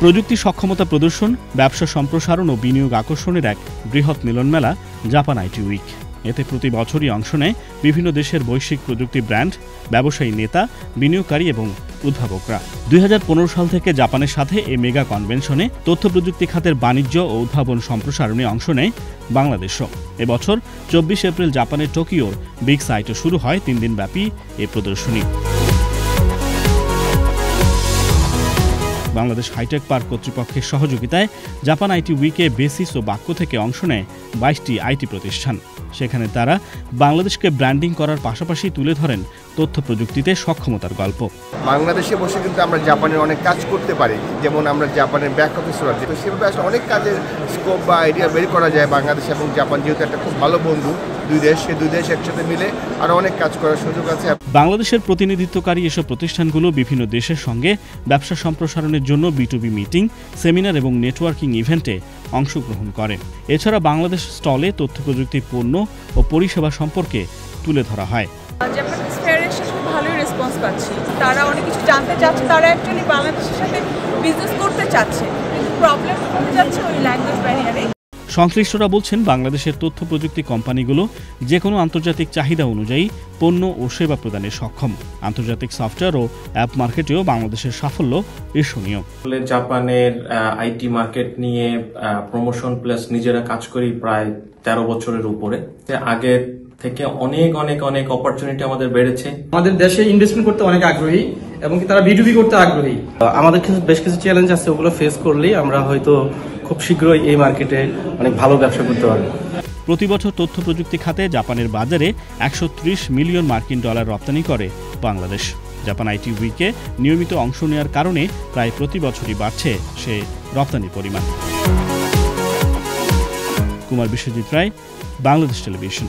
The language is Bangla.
প্রযুক্তি সক্ষমতা প্রদর্শন, ব্যবসা সম্প্রসারণ ও বিনিয়োগ আকর্ষণের এক বৃহৎ মিলনমেলা জাপান আইটি উইক। এতে প্রতি বছরই অংশ নেয় বিভিন্ন দেশের বৈশ্বিক প্রযুক্তি ব্র্যান্ড, ব্যবসায়ী নেতা, বিনিয়োগকারী এবং উদ্ভাবকরা। 2015 সাল থেকে জাপানের সাথে এই মেগা কনভেনশনে তথ্য প্রযুক্তি খাতের বাণিজ্য ও উদ্ভাবন সম্প্রসারণে অংশ নেয় বাংলাদেশও। এবছর 24 এপ্রিল জাপানের টোকিওর বিগ সাইটে শুরু হয় 3 দিনব্যাপী এই প্রদর্শনী। বাংলাদেশ হাইটেক পার্ক কর্তৃপক্ষের সহযোগিতায় জাপান আইটি উইকে বেসিস ও বাক্য থেকে অংশ নেয় 22টি আইটি প্রতিষ্ঠান। সেখানে তারা বাংলাদেশকে ব্র্যান্ডিং করার পাশাপাশি তুলে ধরেন তথ্য প্রযুক্তিতে সক্ষমতার গল্প। বাংলাদেশে বসে কিন্তু আমরা জাপানের অনেক কাজ করতে পারি, যেমন আমরা জাপানের ব্যাক অফিস রয়েছে, তো সেভাবে আসলে অনেক কাজের স্কোপ বা আইডিয়া বের করা যায়। বাংলাদেশ এবং জাপান যেহেতু একটা খুব ভালো বন্ধু দুই দেশ, সে দুই দেশ একসাথে মিলে আরও অনেক কাজ করার সুযোগ আছে। বাংলাদেশের প্রতিনিধিত্বকারী এসব প্রতিষ্ঠানগুলো বিভিন্ন দেশের সঙ্গে ব্যবসা সম্প্রসারণের জন্য B2B মিটিং, সেমিনার এবং নেটওয়ার্কিং ইভেন্টে অংশগ্রহণ করে। এছাড়া বাংলাদেশ স্টলে তথ্য প্রযুক্তির পণ্য ও পরিষেবা সম্পর্কে তুলে ধরা হয়। জাপানিজ ফেয়ারে খুব ভালোই রেসপন্স পাচ্ছি। তারা অনেক কিছু জানতে চাচ্ছে, তারা অ্যাকচুয়ালি বাংলাদেশের সাথে বিজনেস করতে চাচ্ছে, কিন্তু প্রবলেম হতে যাচ্ছে ওই ল্যাঙ্গুয়েজ ব্যারিয়ারে। সংশ্লিষ্টরা বলছেন, বাংলাদেশের তথ্য প্রযুক্তি কোম্পানিগুলো যে কোনো আন্তর্জাতিক চাহিদা অনুযায়ী পণ্য ও সেবা প্রদানে সক্ষম। আন্তর্জাতিক সফটওয়্যার ও অ্যাপ মার্কেটেও বাংলাদেশের সাফল্য ঈর্ষণীয়। জাপানের আইটি মার্কেট নিয়ে প্রমোশন প্লাস নিজেরা কাজ করি প্রায় 13 বছরের উপরে। আগের থেকে অনেক অনেক অনেক অপরচুনিটি আমাদের বেড়েছে। আমাদের দেশে ইনভেস্টমেন্ট করতে অনেক আগ্রহী এবং তারা B2B করতে আগ্রহী। আমাদের বেশ কিছু চ্যালেঞ্জ আছে, ওগুলো ফেস করলেই আমরা হয়তো খুব শীঘ্রই এই মার্কেটে অনেক ভালো ব্যবসা করতে পারবো। প্রতি বছর তথ্য প্রযুক্তি খাতে জাপানের বাজারে 130 মিলিয়ন মার্কিন ডলার রপ্তানি করে বাংলাদেশ। জাপান আইটি উইকে নিয়মিত অংশ নেওয়ার কারণে প্রায় প্রতি বছরই বাড়ছে সে রপ্তানির পরিমাণ। কুমার বিশ্বজিৎ রায়, বাংলাদেশ টেলিভিশন।